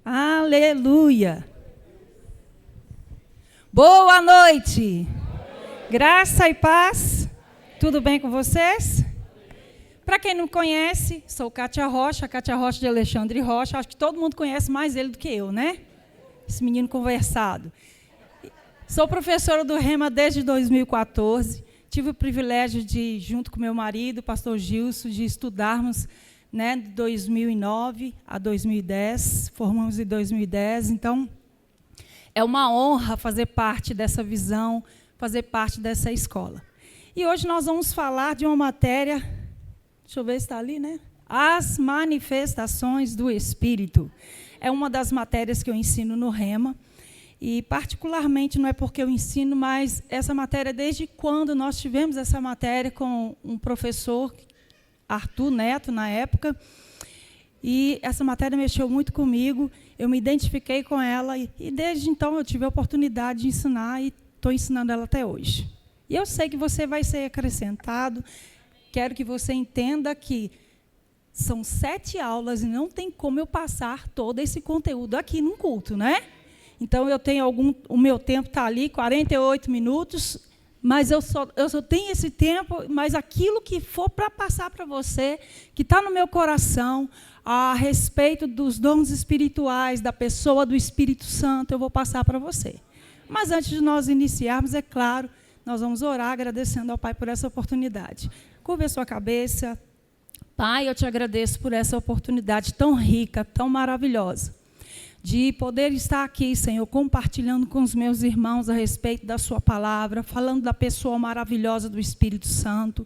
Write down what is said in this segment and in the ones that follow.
Aleluia. Boa noite. Graça e paz. Tudo bem com vocês? Para quem não conhece, sou Cátia Rocha de Alexandre Rocha. Acho que todo mundo conhece mais ele do que eu, né? Esse menino conversado. Sou professora do Rema desde 2014. Tive o privilégio de, junto com meu marido, pastor Gilson, de estudarmos, né, de 2009 a 2010. Formamos em 2010. Então, é uma honra fazer parte dessa visão, fazer parte dessa escola. E hoje nós vamos falar de uma matéria, deixa eu ver se está ali, né? As manifestações do Espírito. É uma das matérias que eu ensino no Rema. E, particularmente, não é porque eu ensino, mas essa matéria, desde quando nós tivemos essa matéria com um professor, Arthur Neto, na época, e essa matéria mexeu muito comigo, eu me identifiquei com ela, e desde então eu tive a oportunidade de ensinar, e estou ensinando ela até hoje. E eu sei que você vai ser acrescentado, quero que você entenda que são 7 aulas, e não tem como eu passar todo esse conteúdo aqui num culto, né? Então, eu tenho o meu tempo está ali, 48 minutos, mas eu só tenho esse tempo, mas aquilo que for para passar para você, que está no meu coração, a respeito dos dons espirituais, da pessoa do Espírito Santo, eu vou passar para você. Mas antes de nós iniciarmos, é claro, nós vamos orar agradecendo ao Pai por essa oportunidade. Curva a sua cabeça. Pai, eu te agradeço por essa oportunidade tão rica, tão maravilhosa, de poder estar aqui, Senhor, compartilhando com os meus irmãos a respeito da sua palavra, falando da pessoa maravilhosa do Espírito Santo,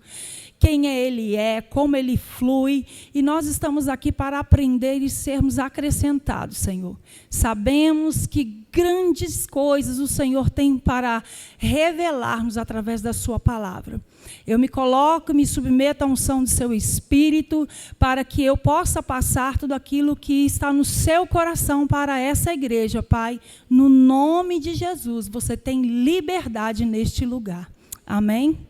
quem Ele é, como Ele flui, e nós estamos aqui para aprender e sermos acrescentados, Senhor. Sabemos que grandes coisas o Senhor tem para revelar-nos através da sua palavra. Eu me coloco, me submeto à unção do seu Espírito, para que eu possa passar tudo aquilo que está no seu coração para essa igreja, Pai. No nome de Jesus, você tem liberdade neste lugar. Amém?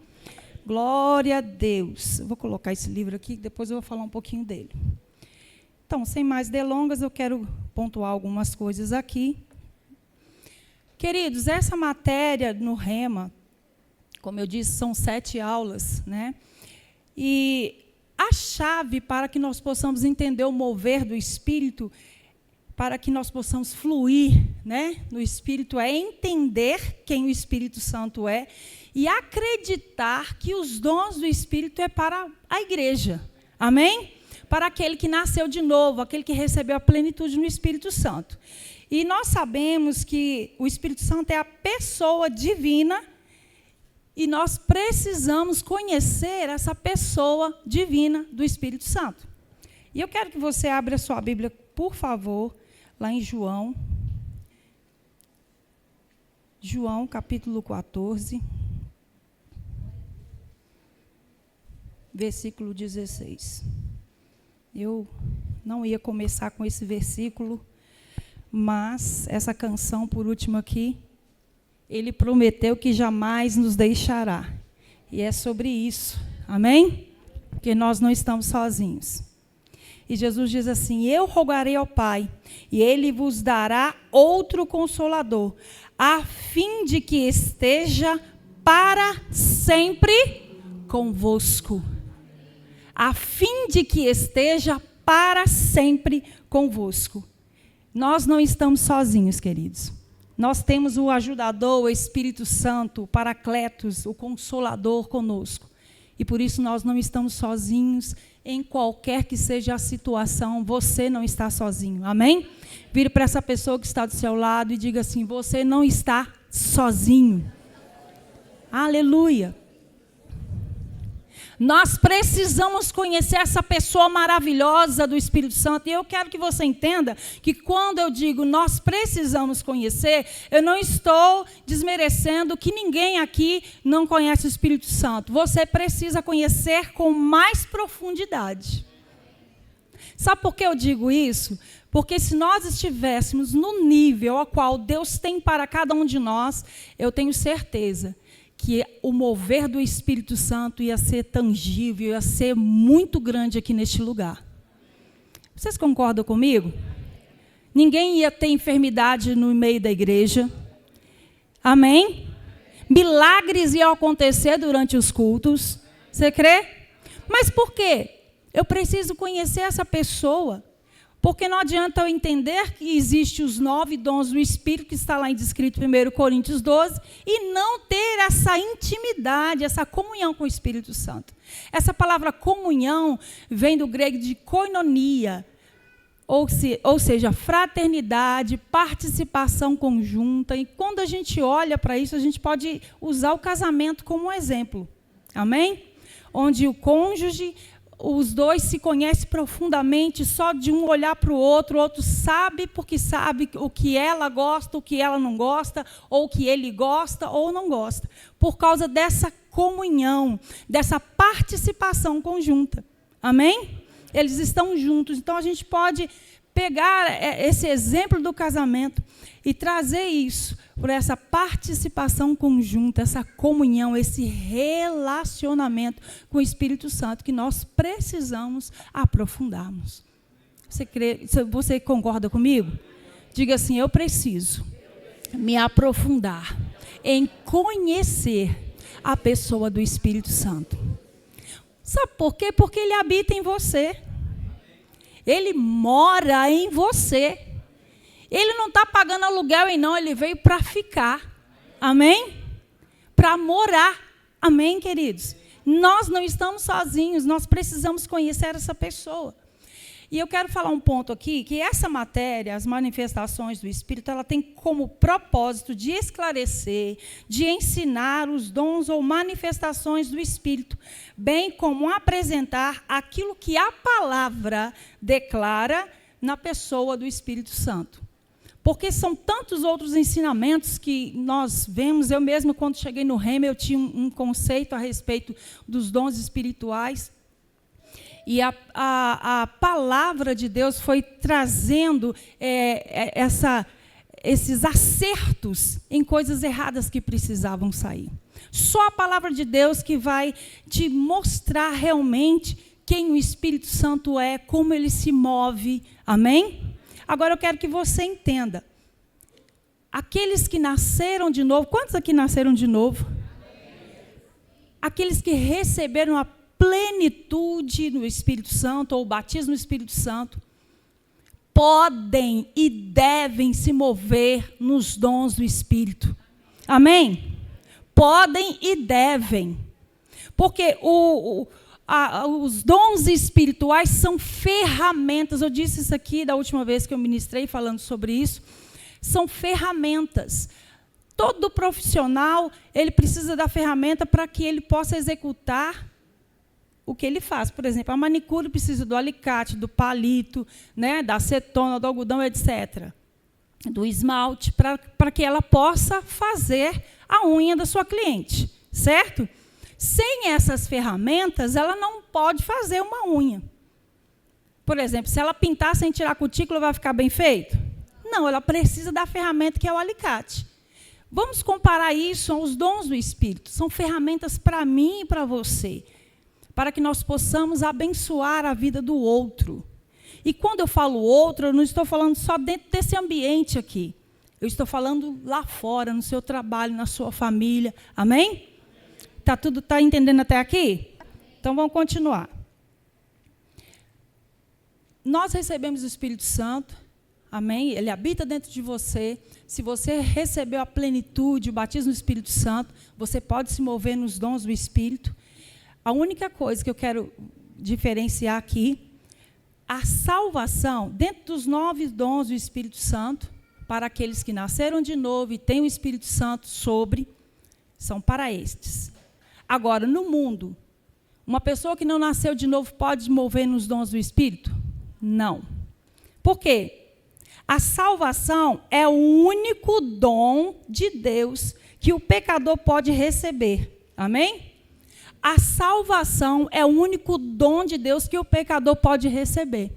Glória a Deus. Eu vou colocar esse livro aqui, depois eu vou falar um pouquinho dele. Então, sem mais delongas, eu quero pontuar algumas coisas aqui. Queridos, essa matéria no Rema, como eu disse, são 7 aulas, né? E a chave para que nós possamos entender o mover do Espírito, para que nós possamos fluir, né, no Espírito, é entender quem o Espírito Santo é e acreditar que os dons do Espírito é para a igreja. Amém? Para aquele que nasceu de novo, aquele que recebeu a plenitude no Espírito Santo. E nós sabemos que o Espírito Santo é a pessoa divina, e nós precisamos conhecer essa pessoa divina do Espírito Santo. E eu quero que você abra a sua Bíblia, por favor, lá em João. João, capítulo 14, versículo 16. Eu não ia começar com esse versículo, mas essa canção, por último aqui, Ele prometeu que jamais nos deixará. E é sobre isso. Amém? Porque nós não estamos sozinhos. E Jesus diz assim: eu rogarei ao Pai, e Ele vos dará outro Consolador, a fim de que esteja para sempre convosco. A fim de que esteja para sempre convosco. Nós não estamos sozinhos, queridos. Nós temos o ajudador, o Espírito Santo, o Paracletos, o Consolador conosco. E por isso nós não estamos sozinhos em qualquer que seja a situação. Você não está sozinho. Amém? Vire para essa pessoa que está do seu lado e diga assim: você não está sozinho. Aleluia. Nós precisamos conhecer essa pessoa maravilhosa do Espírito Santo. E eu quero que você entenda que quando eu digo nós precisamos conhecer, eu não estou desmerecendo que ninguém aqui não conhece o Espírito Santo. Você precisa conhecer com mais profundidade. Sabe por que eu digo isso? Porque se nós estivéssemos no nível ao qual Deus tem para cada um de nós, eu tenho certeza que o mover do Espírito Santo ia ser tangível, ia ser muito grande aqui neste lugar. Vocês concordam comigo? Ninguém ia ter enfermidade no meio da igreja. Amém? Milagres iam acontecer durante os cultos. Você crê? Mas por quê? Eu preciso conhecer essa pessoa. Porque não adianta eu entender que existem os 9 dons do Espírito, que está lá descrito em 1 Coríntios 12, e não ter essa intimidade, essa comunhão com o Espírito Santo. Essa palavra comunhão vem do grego de koinonia, ou seja, fraternidade, participação conjunta. E quando a gente olha para isso, a gente pode usar o casamento como um exemplo. Amém? Onde o cônjuge, os dois se conhecem profundamente, só de um olhar para o outro sabe porque sabe o que ela gosta, o que ela não gosta, ou o que ele gosta ou não gosta, por causa dessa comunhão, dessa participação conjunta. Amém? Eles estão juntos. Então, a gente pode pegar esse exemplo do casamento e trazer isso por essa participação conjunta, essa comunhão, esse relacionamento com o Espírito Santo que nós precisamos aprofundarmos. Você concorda comigo? Diga assim: eu preciso me aprofundar em conhecer a pessoa do Espírito Santo. Sabe por quê? Porque ele habita em você. Ele mora em você. Ele não está pagando aluguel, não. Ele veio para ficar. Amém? Para morar. Amém, queridos? Nós não estamos sozinhos. Nós precisamos conhecer essa pessoa. E eu quero falar um ponto aqui, que essa matéria, as manifestações do Espírito, ela tem como propósito de esclarecer, de ensinar os dons ou manifestações do Espírito, bem como apresentar aquilo que a palavra declara na pessoa do Espírito Santo. Porque são tantos outros ensinamentos que nós vemos. Eu mesmo, quando cheguei no Rema, eu tinha um conceito a respeito dos dons espirituais. E a palavra de Deus foi trazendo esses acertos em coisas erradas que precisavam sair. Só a palavra de Deus que vai te mostrar realmente quem o Espírito Santo é, como ele se move. Amém? Agora eu quero que você entenda. Aqueles que nasceram de novo, quantos aqui nasceram de novo? Aqueles que receberam a plenitude no Espírito Santo, ou o batismo no Espírito Santo, podem e devem se mover nos dons do Espírito. Amém? Podem e devem. Porque os dons espirituais são ferramentas. Eu disse isso aqui da última vez que eu ministrei falando sobre isso. São ferramentas. Todo profissional, ele precisa da ferramenta para que ele possa executar o que ele faz. Por exemplo, a manicure precisa do alicate, do palito, né, da acetona, do algodão, etc. Do esmalte, para que ela possa fazer a unha da sua cliente, certo? Sem essas ferramentas, ela não pode fazer uma unha. Por exemplo, se ela pintar sem tirar a cutícula, vai ficar bem feito? Não, ela precisa da ferramenta que é o alicate. Vamos comparar isso aos dons do Espírito. São ferramentas para mim e para você, para que nós possamos abençoar a vida do outro. E quando eu falo outro, eu não estou falando só dentro desse ambiente aqui. Eu estou falando lá fora, no seu trabalho, na sua família. Amém? Tá entendendo até aqui? Então vamos continuar. Nós recebemos o Espírito Santo. Amém? Ele habita dentro de você. Se você recebeu a plenitude, o batismo do Espírito Santo, você pode se mover nos dons do Espírito. A única coisa que eu quero diferenciar aqui, a salvação, dentro dos 9 dons do Espírito Santo, para aqueles que nasceram de novo e têm o Espírito Santo sobre, são para estes. Agora, no mundo, uma pessoa que não nasceu de novo pode mover nos dons do Espírito? Não. Por quê? A salvação é o único dom de Deus que o pecador pode receber. Amém? A salvação é o único dom de Deus que o pecador pode receber.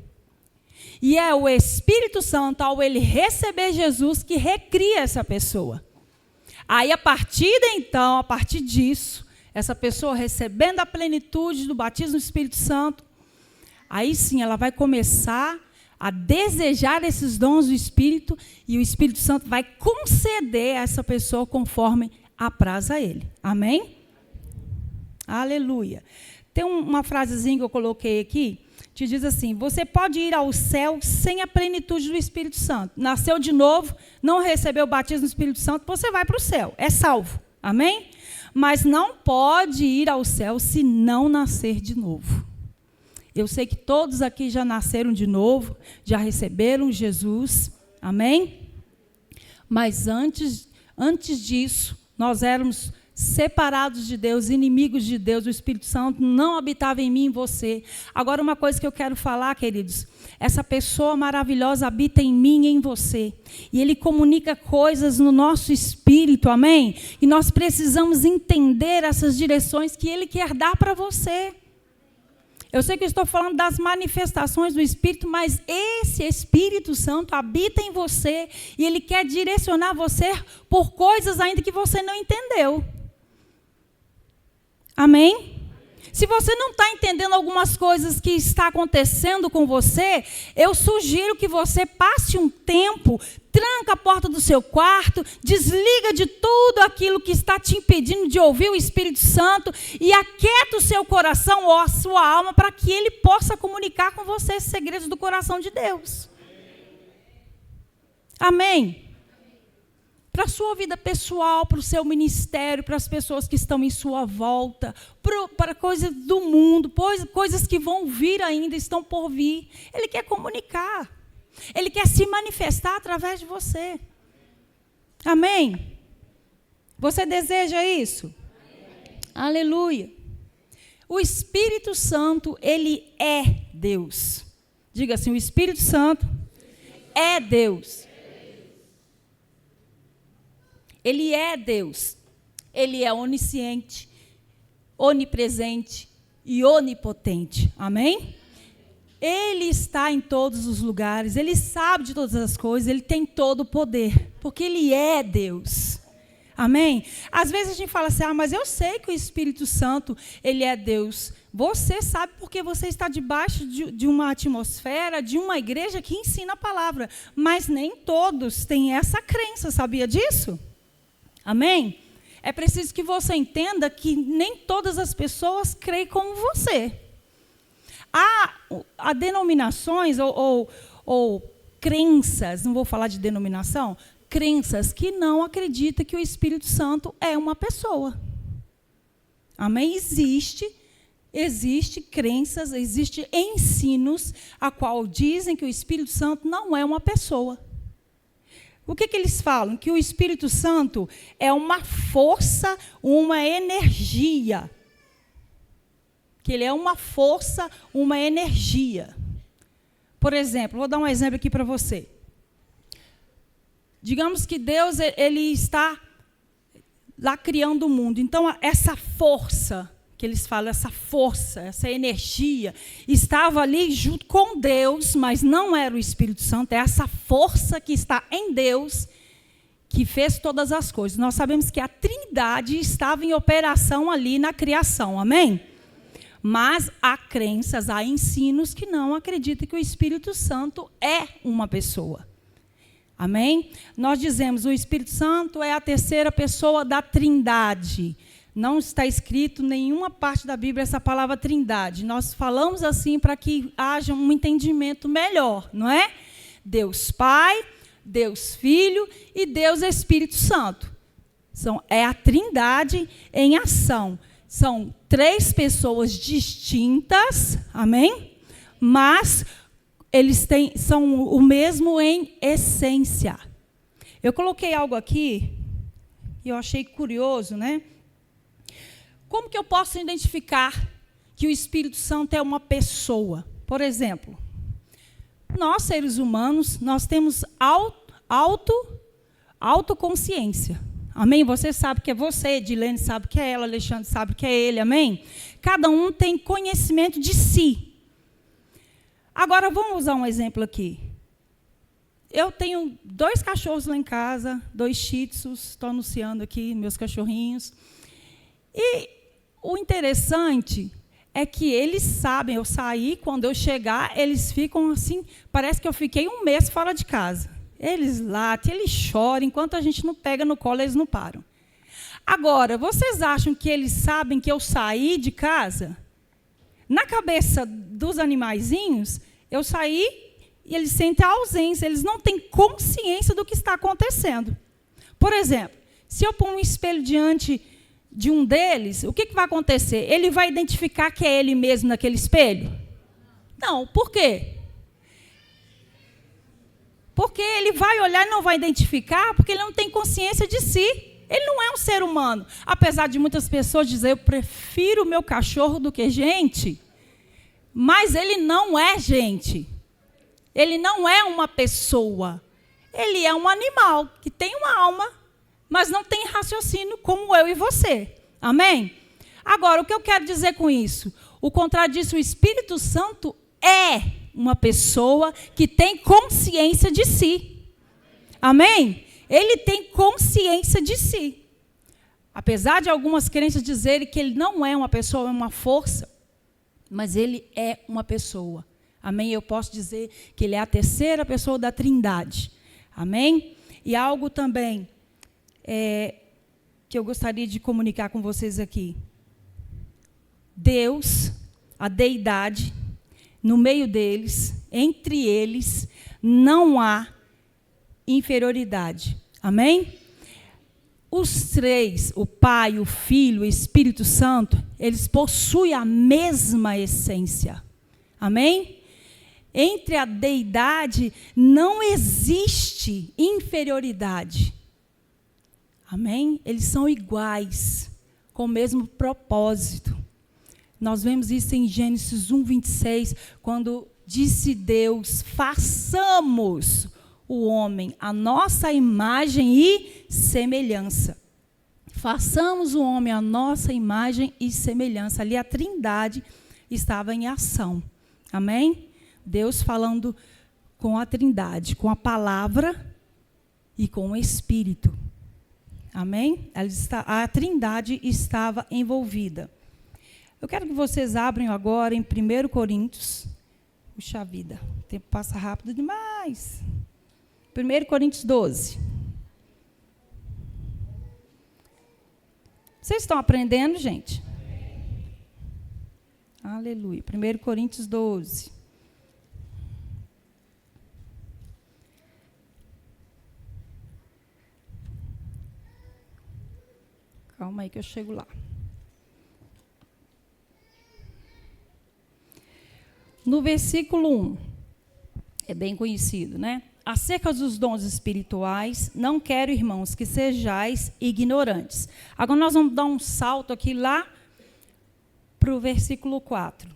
E é o Espírito Santo, ao ele receber Jesus, que recria essa pessoa. Aí, a partir disso, essa pessoa recebendo a plenitude do batismo do Espírito Santo, aí sim ela vai começar a desejar esses dons do Espírito, e o Espírito Santo vai conceder a essa pessoa conforme apraz a ele. Amém? Aleluia. Tem uma frasezinha que eu coloquei aqui, que diz assim: você pode ir ao céu sem a plenitude do Espírito Santo. Nasceu de novo, não recebeu o batismo do Espírito Santo, você vai para o céu, é salvo. Amém? Mas não pode ir ao céu se não nascer de novo. Eu sei que todos aqui já nasceram de novo, já receberam Jesus. Amém? Mas antes disso, nós éramos separados de Deus, inimigos de Deus. O Espírito Santo não habitava em mim e em você. Agora, uma coisa que eu quero falar, queridos: essa pessoa maravilhosa habita em mim e em você, e Ele comunica coisas no nosso espírito, amém? E nós precisamos entender essas direções que Ele quer dar para você. Eu sei que eu estou falando das manifestações do Espírito, mas esse Espírito Santo habita em você, e Ele quer direcionar você por coisas ainda que você não entendeu. Amém? Se você não está entendendo algumas coisas que está acontecendo com você, eu sugiro que você passe um tempo, tranca a porta do seu quarto, desliga de tudo aquilo que está te impedindo de ouvir o Espírito Santo e aquieta o seu coração ou a sua alma para que ele possa comunicar com você esses segredos do coração de Deus. Amém? Para a sua vida pessoal, para o seu ministério, para as pessoas que estão em sua volta, para coisas do mundo, coisas que vão vir ainda, estão por vir. Ele quer comunicar. Ele quer se manifestar através de você. Amém? Você deseja isso? Amém. Aleluia. O Espírito Santo, ele é Deus. Diga assim: o Espírito Santo é Deus. Ele é Deus. Ele é onisciente, onipresente e onipotente. Amém? Ele está em todos os lugares, ele sabe de todas as coisas, ele tem todo o poder, porque ele é Deus. Amém? Às vezes a gente fala assim: mas eu sei que o Espírito Santo, ele é Deus. Você sabe porque você está debaixo de uma atmosfera, de uma igreja que ensina a palavra, mas nem todos têm essa crença, sabia disso? Amém? É preciso que você entenda que nem todas as pessoas creem como você. Há denominações ou crenças, não vou falar de denominação, crenças que não acreditam que o Espírito Santo é uma pessoa. Amém? Existe crenças, existe ensinos a qual dizem que o Espírito Santo não é uma pessoa. O que eles falam? Que o Espírito Santo é uma força, uma energia. Que ele é uma força, uma energia. Por exemplo, vou dar um exemplo aqui para você. Digamos que Deus, ele está lá criando o mundo. Então, essa força, que eles falam, essa força, essa energia, estava ali junto com Deus, mas não era o Espírito Santo, é essa força que está em Deus, que fez todas as coisas. Nós sabemos que a Trindade estava em operação ali na criação, amém? Mas há crenças, há ensinos que não acreditam que o Espírito Santo é uma pessoa. Amém? Nós dizemos, o Espírito Santo é a terceira pessoa da Trindade. Não está escrito em nenhuma parte da Bíblia essa palavra Trindade. Nós falamos assim para que haja um entendimento melhor, não é? Deus Pai, Deus Filho e Deus Espírito Santo. É a Trindade em ação. São três pessoas distintas, amém? Mas eles são o mesmo em essência. Eu coloquei algo aqui e eu achei curioso, né? Como que eu posso identificar que o Espírito Santo é uma pessoa? Por exemplo, nós, seres humanos, nós temos autoconsciência. Amém? Você sabe que é você, Edilene sabe que é ela, Alexandre sabe que é ele, amém? Cada um tem conhecimento de si. Agora, vamos usar um exemplo aqui. Eu tenho 2 cachorros lá em casa, 2 shih tzus, estou anunciando aqui meus cachorrinhos. E o interessante é que eles sabem, eu saí, quando eu chegar, eles ficam assim, parece que eu fiquei um mês fora de casa. Eles latem, eles choram, enquanto a gente não pega no colo, eles não param. Agora, vocês acham que eles sabem que eu saí de casa? Na cabeça dos animaizinhos, eu saí e eles sentem a ausência, eles não têm consciência do que está acontecendo. Por exemplo, se eu pôr um espelho diante de um deles, o que vai acontecer? Ele vai identificar que é ele mesmo naquele espelho? Não, por quê? Porque ele vai olhar e não vai identificar, porque ele não tem consciência de si. Ele não é um ser humano. Apesar de muitas pessoas dizerem, eu prefiro o meu cachorro do que gente, mas ele não é gente. Ele não é uma pessoa. Ele é um animal que tem uma alma, mas não tem raciocínio como eu e você. Amém? Agora, o que eu quero dizer com isso? O contrário disso, o Espírito Santo é uma pessoa que tem consciência de si. Amém? Ele tem consciência de si. Apesar de algumas crenças dizerem que ele não é uma pessoa, é uma força, mas ele é uma pessoa. Amém? Eu posso dizer que ele é a terceira pessoa da Trindade. Amém? E algo também que eu gostaria de comunicar com vocês aqui. Deus, a deidade, no meio deles, entre eles, não há inferioridade. Amém? Os três, o Pai, o Filho, o Espírito Santo, eles possuem a mesma essência. Amém? Entre a deidade não existe inferioridade. Amém? Eles são iguais, com o mesmo propósito. Nós vemos isso em Gênesis 1:26, quando disse Deus, façamos o homem a nossa imagem e semelhança. Façamos o homem a nossa imagem e semelhança. Ali a Trindade estava em ação. Amém? Deus falando com a Trindade, com a palavra e com o Espírito. Amém? A Trindade estava envolvida. Eu quero que vocês abram agora em 1 Coríntios. Puxa vida, o tempo passa rápido demais. 1 Coríntios 12. Vocês estão aprendendo, gente? Aleluia. 1 Coríntios 12. Calma aí que eu chego lá. No versículo 1, é bem conhecido, né? Acerca dos dons espirituais, não quero, irmãos, que sejais ignorantes. Agora nós vamos dar um salto aqui lá para o versículo 4.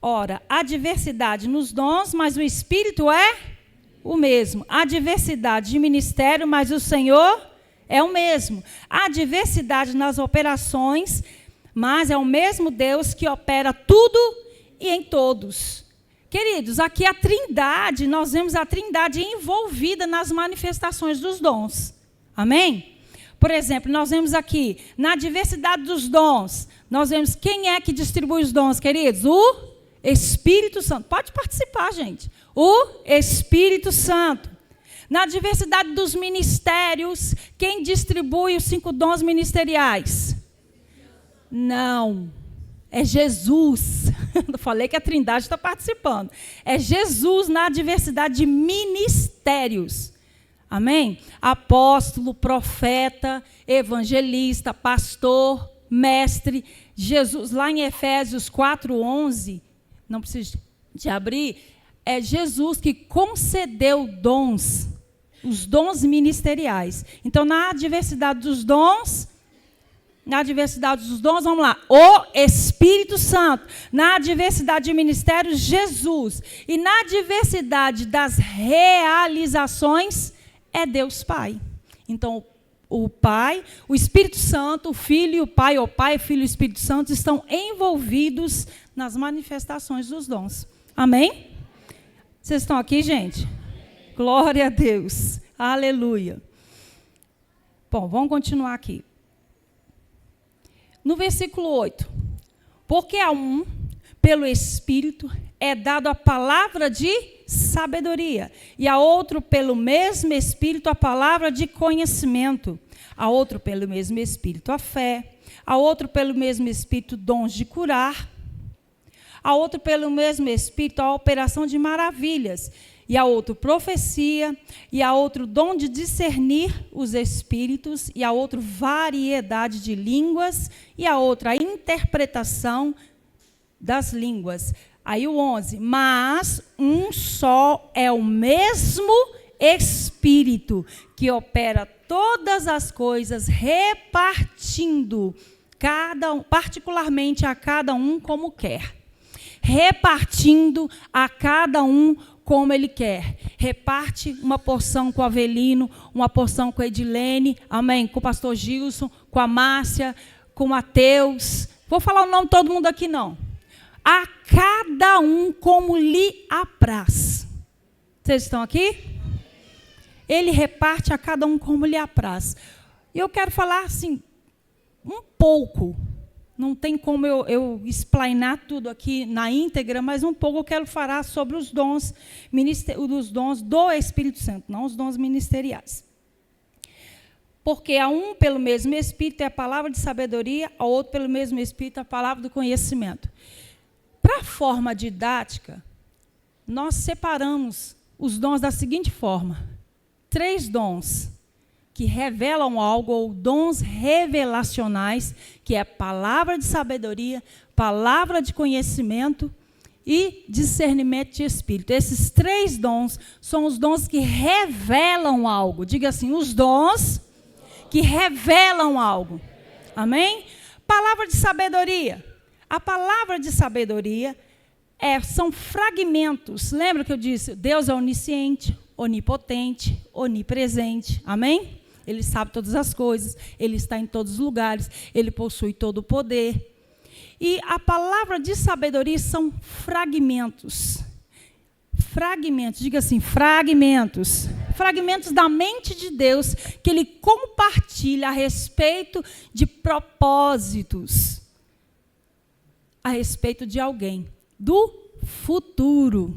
Ora, há diversidade nos dons, mas o Espírito é o mesmo. Há diversidade de ministério, mas o Senhor é o mesmo. Há diversidade nas operações, mas é o mesmo Deus que opera tudo e em todos. Queridos, aqui a Trindade, nós vemos a Trindade envolvida nas manifestações dos dons. Amém? Por exemplo, nós vemos aqui, na diversidade dos dons, nós vemos quem é que distribui os dons, queridos? O Espírito Santo. Pode participar, gente. O Espírito Santo. Na diversidade dos ministérios, quem distribui os 5 dons ministeriais? Não. É Jesus. Eu falei que a Trindade está participando. É Jesus na diversidade de ministérios. Amém? Apóstolo, profeta, evangelista, pastor, mestre. Jesus, lá em Efésios 4:11, não preciso de abrir, é Jesus que concedeu dons, os dons ministeriais. Então, na diversidade dos dons, vamos lá, o Espírito Santo. Na diversidade de ministérios, Jesus. E na diversidade das realizações, é Deus Pai. Então, o Pai, o Espírito Santo, o Filho e o Pai, o Filho e o Espírito Santo, estão envolvidos nas manifestações dos dons. Amém? Vocês estão aqui, gente? Glória a Deus. Aleluia. Bom, vamos continuar aqui. No versículo 8. Porque há um, pelo Espírito, é dado a palavra de sabedoria. E a outro, pelo mesmo Espírito, a palavra de conhecimento. A outro, pelo mesmo Espírito, a fé. A outro, pelo mesmo Espírito, dons de curar. A outro, pelo mesmo Espírito, a operação de maravilhas. E a outro, profecia. E a outro, dom de discernir os espíritos. E a outro, variedade de línguas. E a outra, a interpretação das línguas. Aí o 11. Mas um só é o mesmo Espírito que opera todas as coisas, repartindo particularmente a cada um como quer. Repartindo a cada um como ele quer. Reparte uma porção com o Avelino, uma porção com a Edilene, amém? Com o pastor Gilson, com a Márcia, com o Mateus. Vou falar o nome de todo mundo aqui, não. A cada um como lhe apraz. Vocês estão aqui? Ele reparte a cada um como lhe apraz. E eu quero falar assim, um pouco. Não tem como eu explainar tudo aqui na íntegra, mas um pouco eu quero falar sobre os dons do Espírito Santo, não os dons ministeriais. Porque a um, pelo mesmo Espírito, é a palavra de sabedoria, a outro, pelo mesmo Espírito, a palavra do conhecimento. Para a forma didática, nós separamos os dons da seguinte forma. 3 dons que revelam algo, ou dons revelacionais, que é palavra de sabedoria, palavra de conhecimento e discernimento de espírito. Esses 3 dons são os dons que revelam algo. Diga assim, os dons que revelam algo. Amém? Palavra de sabedoria. A palavra de sabedoria são fragmentos. Lembra que eu disse? Deus é onisciente, onipotente, onipresente. Amém? Ele sabe todas as coisas, ele está em todos os lugares, ele possui todo o poder. E a palavra de sabedoria são fragmentos. Fragmentos, diga assim, fragmentos. Fragmentos da mente de Deus que ele compartilha a respeito de propósitos, a respeito de alguém, do futuro.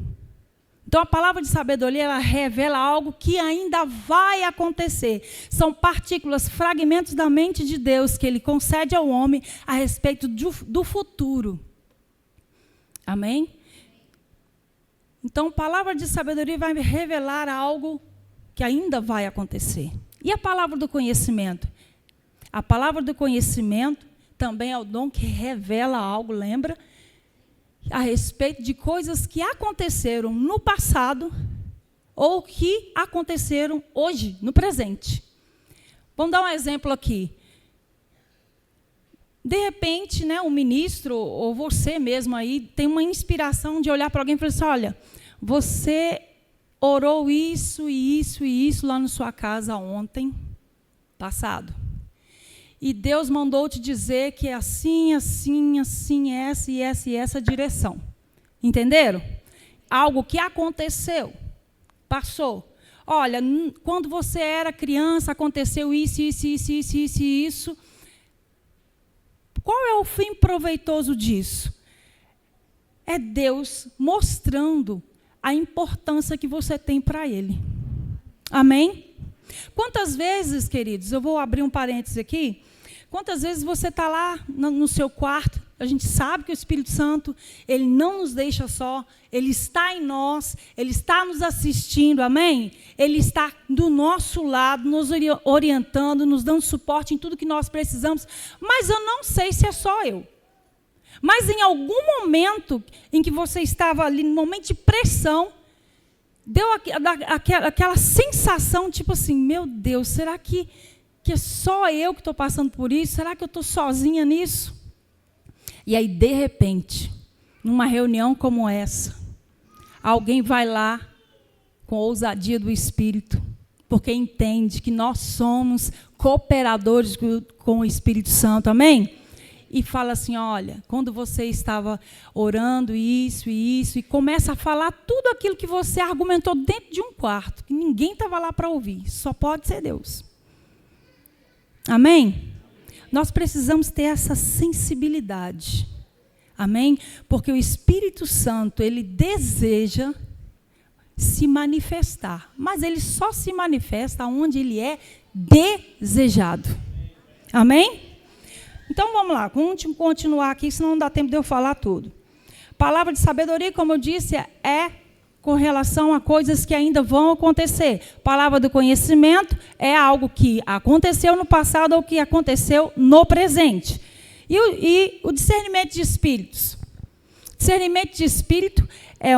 Então, a palavra de sabedoria, ela revela algo que ainda vai acontecer. São partículas, fragmentos da mente de Deus que ele concede ao homem a respeito do futuro. Amém? Então, a palavra de sabedoria vai revelar algo que ainda vai acontecer. E a palavra do conhecimento? A palavra do conhecimento também é o dom que revela algo, lembra? A respeito de coisas que aconteceram no passado ou que aconteceram hoje, no presente. Vamos dar um exemplo aqui. De repente, né, um ministro, ou você mesmo aí, tem uma inspiração de olhar para alguém e falar assim, olha, você orou isso e isso e isso lá na sua casa ontem, passado. E Deus mandou te dizer que é assim, assim, assim, essa e essa e essa direção. Entenderam? Algo que aconteceu, passou. Olha, quando você era criança, aconteceu isso, isso, isso, isso, isso e isso. Qual é o fim proveitoso disso? É Deus mostrando a importância que você tem para Ele. Amém? Quantas vezes, queridos, eu vou abrir um parênteses aqui, quantas vezes você está lá no seu quarto, a gente sabe que o Espírito Santo, ele não nos deixa só, ele está em nós, ele está nos assistindo, amém? Ele está do nosso lado, nos orientando, nos dando suporte em tudo que nós precisamos, mas eu não sei se é só eu. Mas em algum momento em que você estava ali, no momento de pressão, deu aquela sensação, tipo assim, meu Deus, será que é só eu que estou passando por isso? Será que eu estou sozinha nisso? E aí, de repente, numa reunião como essa, alguém vai lá com ousadia do Espírito, porque entende que nós somos cooperadores com o Espírito Santo, amém? E fala assim, olha, quando você estava orando isso e isso, e começa a falar tudo aquilo que você argumentou dentro de um quarto, que ninguém estava lá para ouvir, só pode ser Deus. Amém? Nós precisamos ter essa sensibilidade. Amém? Porque o Espírito Santo, ele deseja se manifestar. Mas ele só se manifesta onde ele é desejado. Amém? Então, vamos lá. Vamos continuar aqui, senão não dá tempo de eu falar tudo. Palavra de sabedoria, como eu disse, é com relação a coisas que ainda vão acontecer. Palavra do conhecimento é algo que aconteceu no passado ou que aconteceu no presente. E o discernimento de espíritos. Discernimento de espírito é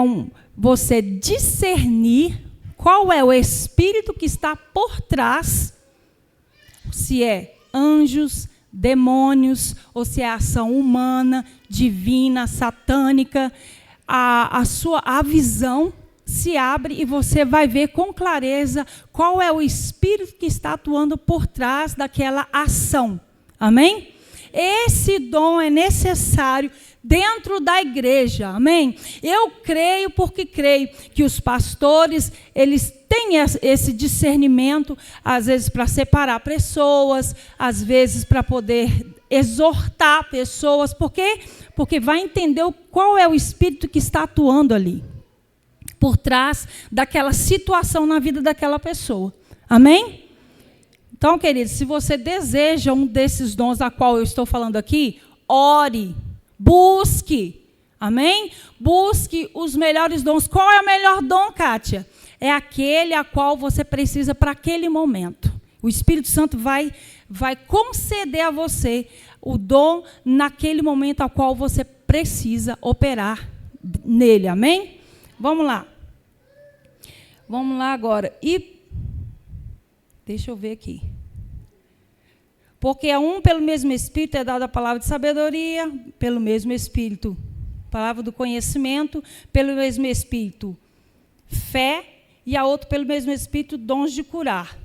você discernir qual é o espírito que está por trás, se é anjos, demônios, ou se é ação humana, divina, satânica. A visão se abre e você vai ver com clareza qual é o espírito que está atuando por trás daquela ação. Amém? Esse dom é necessário dentro da igreja. Amém? Eu creio porque creio que os pastores, eles têm esse discernimento, às vezes para separar pessoas, às vezes para poder exortar pessoas. Por quê? Porque vai entender qual é o espírito que está atuando ali, por trás daquela situação na vida daquela pessoa. Amém? Então, queridos, se você deseja um desses dons a qual eu estou falando aqui, ore, busque. Amém? Busque os melhores dons. Qual é o melhor dom, Kátia? É aquele a qual você precisa para aquele momento. O Espírito Santo vai conceder a você o dom naquele momento ao qual você precisa operar nele. Amém? Vamos lá. Vamos lá agora. Deixa eu ver aqui. Porque a um pelo mesmo Espírito é dada a palavra de sabedoria, pelo mesmo Espírito, palavra do conhecimento, pelo mesmo Espírito, fé, e a outro pelo mesmo Espírito, dons de curar.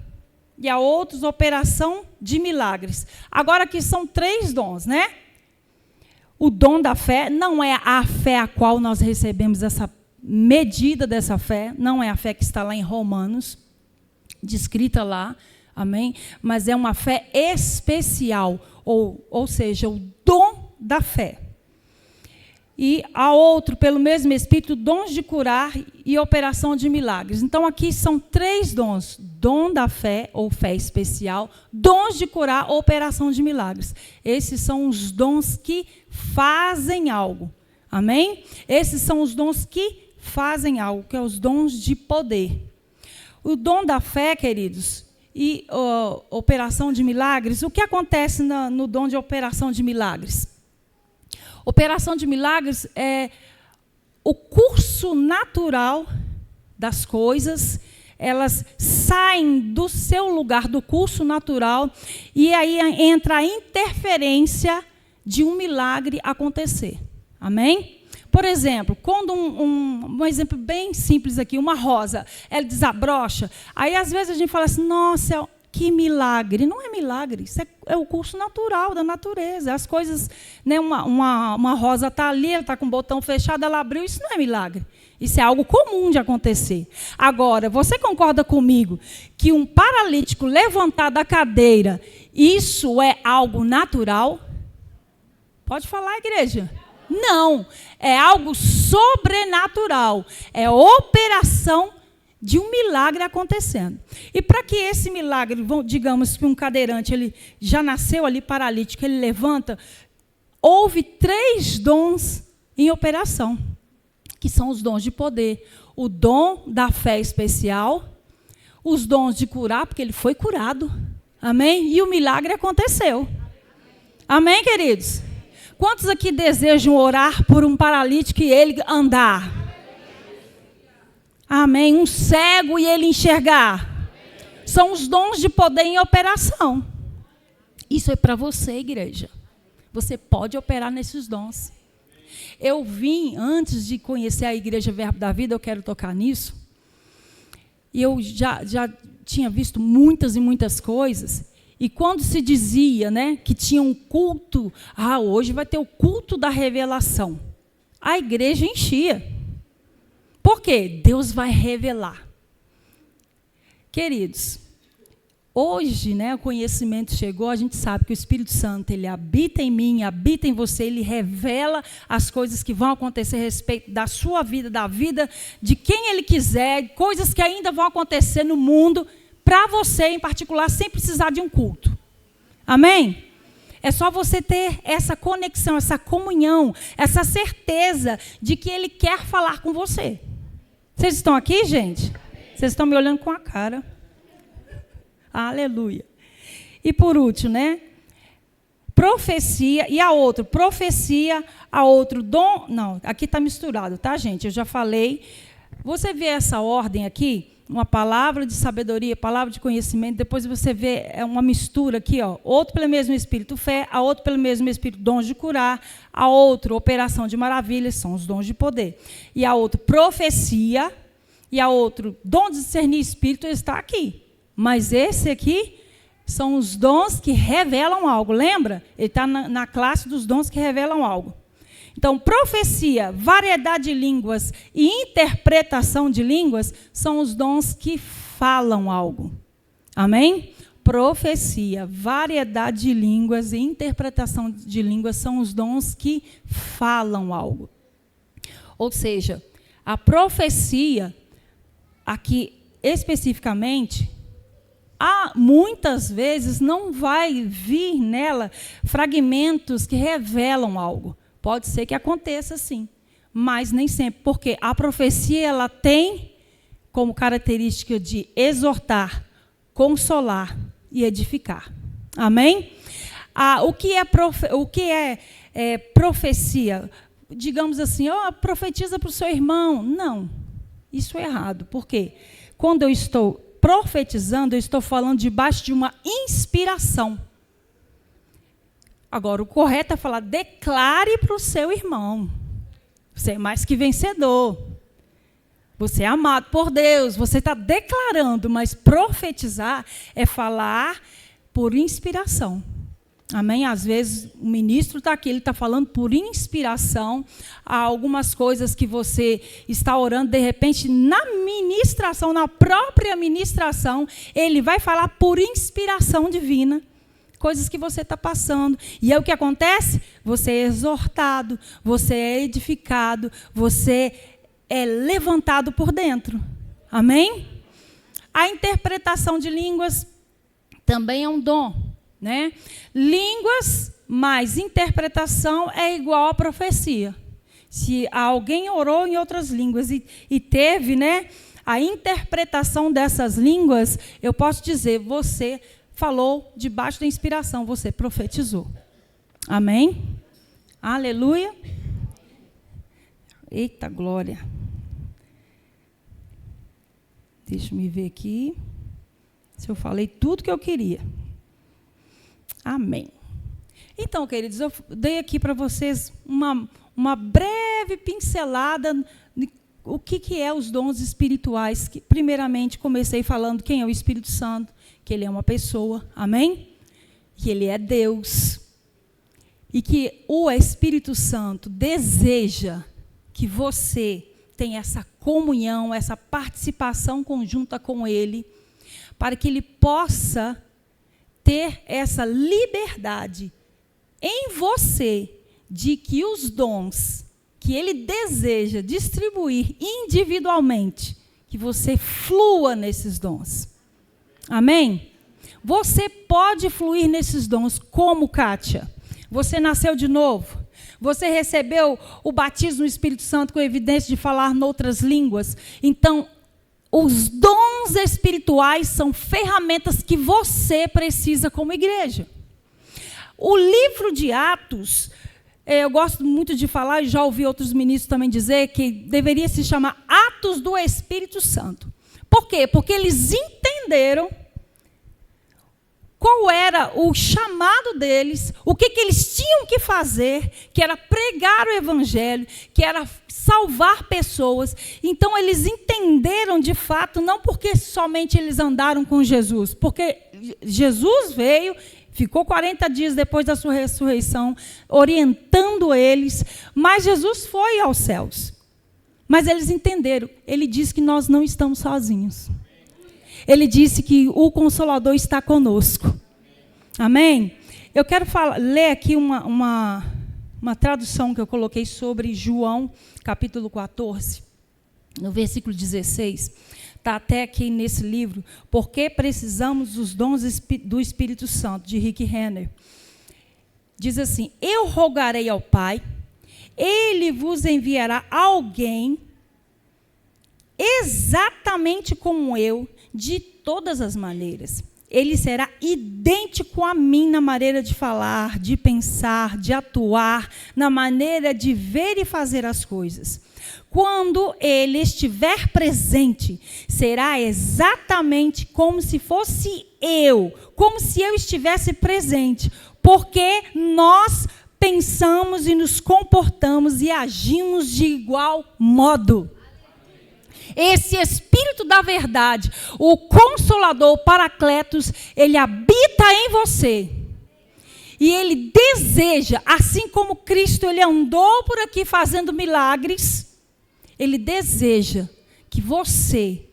E a outros, operação de milagres. Agora aqui são 3 dons, né? O dom da fé não é a fé a qual nós recebemos essa medida dessa fé, não é a fé que está lá em Romanos, descrita lá, amém? Mas é uma fé especial, ou seja, o dom da fé. E a outro, pelo mesmo Espírito, dons de curar e operação de milagres. Então, aqui são 3 dons. Dom da fé, ou fé especial, dons de curar, operação de milagres. Esses são os dons que fazem algo. Amém? Esses são os dons que fazem algo, que é os dons de poder. O dom da fé, queridos, e operação de milagres, o que acontece no dom de operação de milagres? Operação de milagres é o curso natural das coisas, elas saem do seu lugar, do curso natural, e aí entra a interferência de um milagre acontecer. Amém? Por exemplo, quando um exemplo bem simples aqui, uma rosa, ela desabrocha, aí às vezes a gente fala assim, nossa, que milagre. Não é milagre, isso é o curso natural da natureza. As coisas, né, uma rosa está ali, ela está com o botão fechado, ela abriu, isso não é milagre. Isso é algo comum de acontecer. Agora, você concorda comigo que um paralítico levantar da cadeira, isso é algo natural? Pode falar, igreja? Não, é algo sobrenatural. É operação de um milagre acontecendo. E para que esse milagre, digamos que um cadeirante, ele já nasceu ali paralítico, ele levanta, houve 3 dons em operação, que são os dons de poder. O dom da fé especial, os dons de curar, porque ele foi curado. Amém? E o milagre aconteceu. Amém, queridos? Quantos aqui desejam orar por um paralítico e ele andar? Amém. Um cego e ele enxergar. São os dons de poder em operação. Isso é para você, igreja. Você pode operar nesses dons. Eu vim, antes de conhecer a Igreja Verbo da Vida, eu quero tocar nisso, e eu já tinha visto muitas e muitas coisas. E quando se dizia, né, que tinha um culto, hoje vai ter o culto da revelação, a igreja enchia. Por quê? Deus vai revelar. Queridos, hoje, né, o conhecimento chegou, a gente sabe que o Espírito Santo, ele habita em mim, habita em você, ele revela as coisas que vão acontecer a respeito da sua vida, da vida de quem ele quiser, coisas que ainda vão acontecer no mundo, para você em particular, sem precisar de um culto. Amém? É só você ter essa conexão, essa comunhão, essa certeza de que ele quer falar com você. Vocês estão aqui, gente? Vocês estão me olhando com a cara. Aleluia. E por último, né? Profecia, e a outra, profecia, a outro dom. Não, aqui está misturado, tá, gente? Eu já falei. Você vê essa ordem aqui? Uma palavra de sabedoria, palavra de conhecimento, depois você vê uma mistura aqui, ó, outro pelo mesmo Espírito fé, a outro pelo mesmo Espírito dons de curar, a outro operação de maravilhas, são os dons de poder, e a outro profecia, e a outro dom de discernir Espírito está aqui, mas esse aqui são os dons que revelam algo, lembra? Ele está na classe dos dons que revelam algo. Então, profecia, variedade de línguas e interpretação de línguas são os dons que falam algo. Amém? Profecia, variedade de línguas e interpretação de línguas são os dons que falam algo. Ou seja, a profecia, aqui especificamente, muitas vezes não vai vir nela fragmentos que revelam algo. Pode ser que aconteça, sim, mas nem sempre, porque a profecia ela tem como característica de exortar, consolar e edificar. Amém? O que é profecia? Digamos assim, profetiza para o seu irmão. Não, isso é errado. Por quê? Quando eu estou profetizando, eu estou falando debaixo de uma inspiração. Agora, o correto é falar, declare para o seu irmão. Você é mais que vencedor. Você é amado por Deus. Você está declarando, mas profetizar é falar por inspiração. Amém? Às vezes, o ministro está aqui, ele está falando por inspiração. Há algumas coisas que você está orando, de repente, na ministração, na própria ministração, ele vai falar por inspiração divina. Coisas que você está passando. E é o que acontece? Você é exortado, você é edificado, você é levantado por dentro. Amém? A interpretação de línguas também é um dom, né? Línguas mais interpretação é igual a profecia. Se alguém orou em outras línguas e teve, né, a interpretação dessas línguas, eu posso dizer, você falou debaixo da inspiração, você profetizou. Amém? Aleluia. Eita glória. Deixa eu me ver aqui. Se eu falei tudo que eu queria. Amém. Então, queridos, eu dei aqui para vocês uma breve pincelada de o que é os dons espirituais. Que, primeiramente, comecei falando quem é o Espírito Santo, que ele é uma pessoa, amém? Que ele é Deus. E que o Espírito Santo deseja que você tenha essa comunhão, essa participação conjunta com ele, para que ele possa ter essa liberdade em você de que os dons que ele deseja distribuir individualmente, que você flua nesses dons. Amém? Você pode fluir nesses dons como Kátia. Você nasceu de novo. Você recebeu o batismo no Espírito Santo com evidência de falar noutras línguas. Então, os dons espirituais são ferramentas que você precisa como igreja. O livro de Atos, eu gosto muito de falar, e já ouvi outros ministros também dizer, que deveria se chamar Atos do Espírito Santo. Por quê? Porque eles entenderam qual era o chamado deles, o que eles tinham que fazer, que era pregar o evangelho, que era salvar pessoas. Então, eles entenderam de fato, não porque somente eles andaram com Jesus, porque Jesus veio, ficou 40 dias depois da sua ressurreição, orientando eles, mas Jesus foi aos céus. Mas eles entenderam, ele diz que nós não estamos sozinhos. Ele disse que o Consolador está conosco. Amém? Eu quero ler aqui uma tradução que eu coloquei sobre João, capítulo 14, no versículo 16. Está até aqui nesse livro. Porque precisamos dos dons do Espírito Santo, de Rick Renner. Diz assim: eu rogarei ao Pai, Ele vos enviará alguém exatamente como eu, de todas as maneiras. Ele será idêntico a mim na maneira de falar, de pensar, de atuar, na maneira de ver e fazer as coisas. Quando ele estiver presente, será exatamente como se fosse eu, como se eu estivesse presente, porque nós pensamos e nos comportamos e agimos de igual modo. Esse Espírito da verdade, o Consolador, o Paracletos, ele habita em você. E ele deseja, assim como Cristo, ele andou por aqui fazendo milagres, ele deseja que você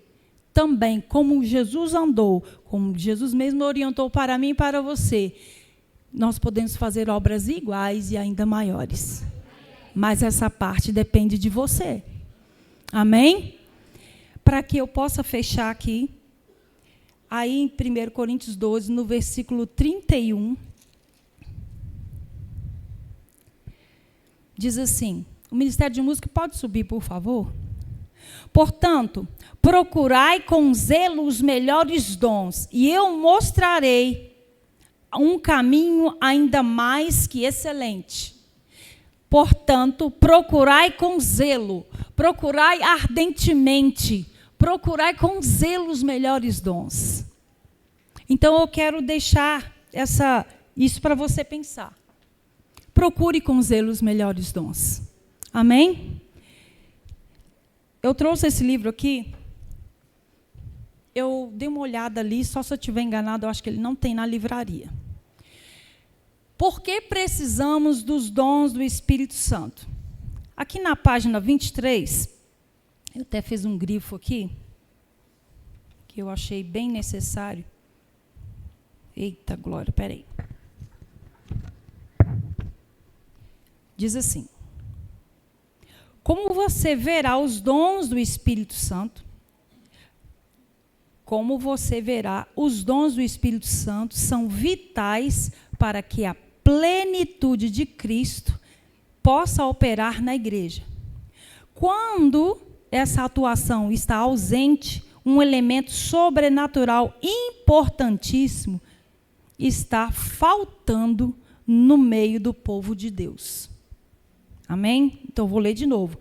também, como Jesus andou, como Jesus mesmo orientou para mim e para você, nós podemos fazer obras iguais e ainda maiores. Mas essa parte depende de você. Amém? Para que eu possa fechar aqui, aí em 1 Coríntios 12, no versículo 31, diz assim, o Ministério de Música pode subir, por favor? Portanto, procurai com zelo os melhores dons, e eu mostrarei um caminho ainda mais que excelente. Portanto, procurai com zelo, procurai ardentemente, procurai com zelo os melhores dons. Então, eu quero deixar isso para você pensar. Procure com zelo os melhores dons. Amém? Eu trouxe esse livro aqui. Eu dei uma olhada ali, só se eu estiver enganado, eu acho que ele não tem na livraria. Por que precisamos dos dons do Espírito Santo? Aqui na página 23, eu até fiz um grifo aqui, que eu achei bem necessário. Eita, glória, peraí. Diz assim: como você verá os dons do Espírito Santo, como você verá, os dons do Espírito Santo são vitais para que a plenitude de Cristo possa operar na igreja. Quando essa atuação está ausente, um elemento sobrenatural importantíssimo está faltando no meio do povo de Deus. Amém? Então, vou ler de novo.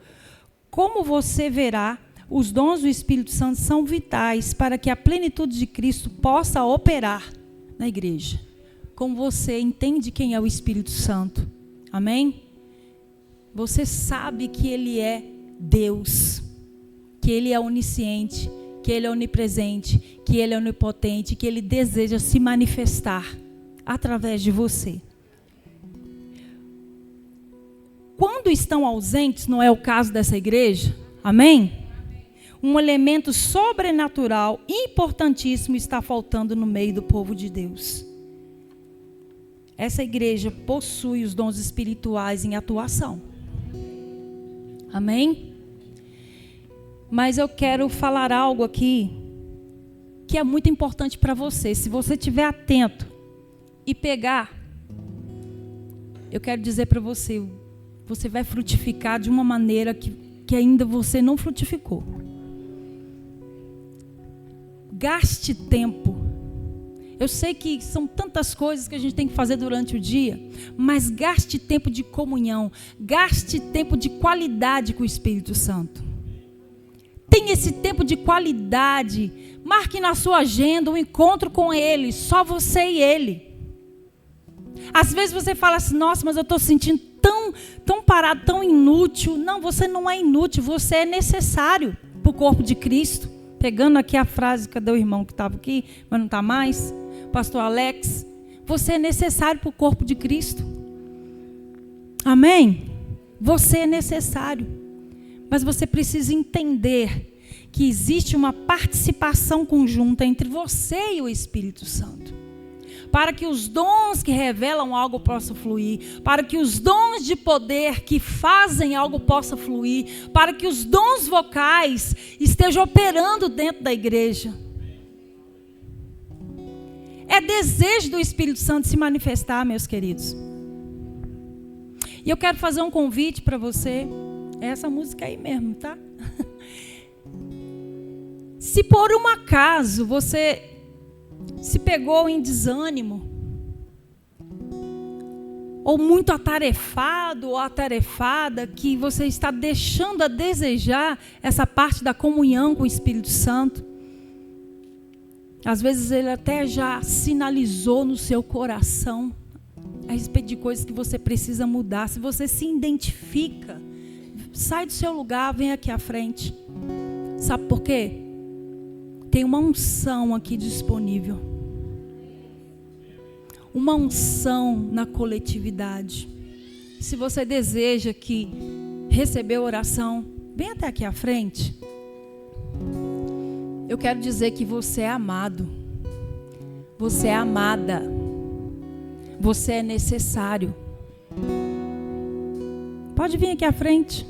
Como você verá, os dons do Espírito Santo são vitais para que a plenitude de Cristo possa operar na igreja. Como você entende quem é o Espírito Santo? Amém? Você sabe que Ele é Deus, que Ele é onisciente, que Ele é onipresente, que Ele é onipotente, que Ele deseja se manifestar através de você. Quando estão ausentes, não é o caso dessa igreja, amém? Um elemento sobrenatural importantíssimo está faltando no meio do povo de Deus. Essa igreja possui os dons espirituais em atuação. Amém? Mas eu quero falar algo aqui que é muito importante para você. Se você estiver atento e pegar, eu quero dizer para você, você vai frutificar de uma maneira que ainda você não frutificou. Gaste tempo. Eu sei que são tantas coisas que a gente tem que fazer durante o dia, mas gaste tempo de comunhão, gaste tempo de qualidade com o Espírito Santo. Tenha esse tempo de qualidade, marque na sua agenda um encontro com Ele, só você e Ele. Às vezes você fala assim, nossa, mas eu estou sentindo tão parado, tão inútil. Não, você não é inútil, você é necessário para o corpo de Cristo. Pegando aqui a frase, cadê o irmão que estava aqui, mas não está mais? Pastor Alex, você é necessário para o corpo de Cristo. Amém? Você é necessário. Mas você precisa entender que existe uma participação conjunta entre você e o Espírito Santo. Para que os dons que revelam algo possam fluir, para que os dons de poder que fazem algo possam fluir, para que os dons vocais estejam operando dentro da igreja. É desejo do Espírito Santo se manifestar, meus queridos. E eu quero fazer um convite para você. É essa música aí mesmo, tá? Se por um acaso você se pegou em desânimo, ou muito atarefado ou atarefada, que você está deixando a desejar essa parte da comunhão com o Espírito Santo, às vezes ele até já sinalizou no seu coração a respeito de coisas que você precisa mudar. Se você se identifica, sai do seu lugar, vem aqui à frente. Sabe por quê? Tem uma unção aqui disponível. Uma unção na coletividade. Se você deseja que receber oração, vem até aqui à frente. Eu quero dizer que você é amado. Você é amada. Você é necessário. Pode vir aqui à frente.